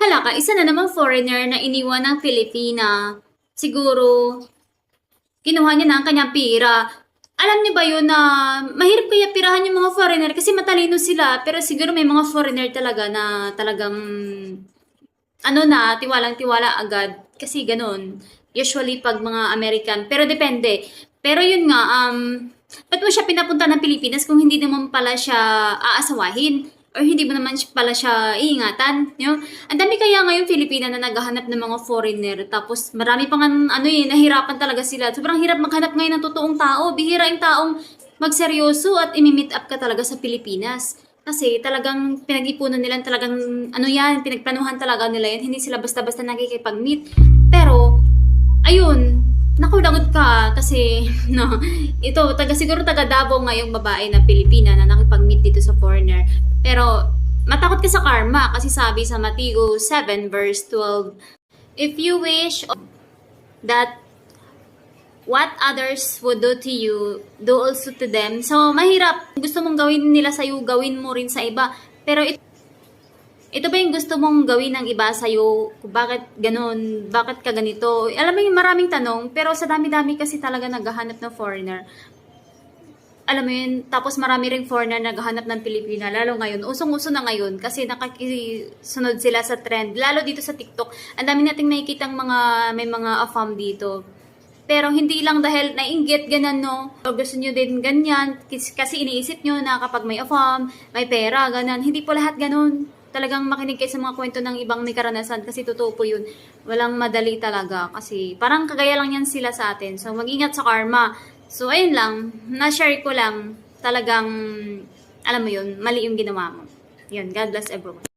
Hala ka, isa na namang foreigner na iniwan ng Pilipina. Siguro, kinuha niya na ang kanyang pira. Alam niyo ba yun na mahirap kaya pirahan yung mga foreigner kasi matalino sila. Pero siguro may mga foreigner talaga na talagang tiwalang-tiwala agad. Kasi ganun. Usually pag mga American. Pero depende. Pero yun nga, ba't mo siya pinapunta ng Pilipinas kung hindi naman pala siya aasawahin? Or hindi mo naman pala siya iingatan? You know? Ang dami kaya ngayon Filipina na naghahanap ng mga foreigner. Tapos marami pang nahirapan talaga sila. Sobrang hirap maghanap ngayon ng totoong tao. Bihira yung taong magseryoso at imi-meet up ka talaga sa Pilipinas. Kasi talagang pinag-ipunan nila talagang pinagplanuhan talaga nila yan. Hindi sila basta-basta nakikipag-meet. Pero, ayun, naku, lagot ka kasi, no, ito, siguro taga Davao nga yung babae na Pilipina na nakipag-meet dito sa foreigner. Pero, matakot ka sa karma kasi sabi sa Matthew 7 verse 12, if you wish that what others would do to you, do also to them. So, mahirap. Gusto mong gawin nila sa'yo, gawin mo rin sa iba. Pero ito ba yung gusto mong gawin ng iba sa'yo? Bakit ganun? Bakit ka ganito? Alam mo yung maraming tanong, pero sa dami-dami kasi talaga naghahanap ng foreigner. Alam mo yun, tapos marami ring foreigner naghahanap ng Pilipina, lalo ngayon, usong-uso na ngayon kasi nakakisunod sila sa trend, lalo dito sa TikTok. Ang dami nating nakikitang may mga afam dito. Pero hindi lang dahil nainggit, ganun, no? O gusto nyo din ganyan, kasi iniisip nyo na kapag may afam, may pera, ganun. Hindi po lahat ganun. Talagang makinig kayo sa mga kwento ng ibang may karanasan kasi totoo po yun. Walang madali talaga kasi parang kagaya lang yan sila sa atin. So, mag-ingat sa karma. So, ayun lang. Na-share ko lang. Talagang, alam mo yun, mali yung ginawa mo. Yun, God bless everyone.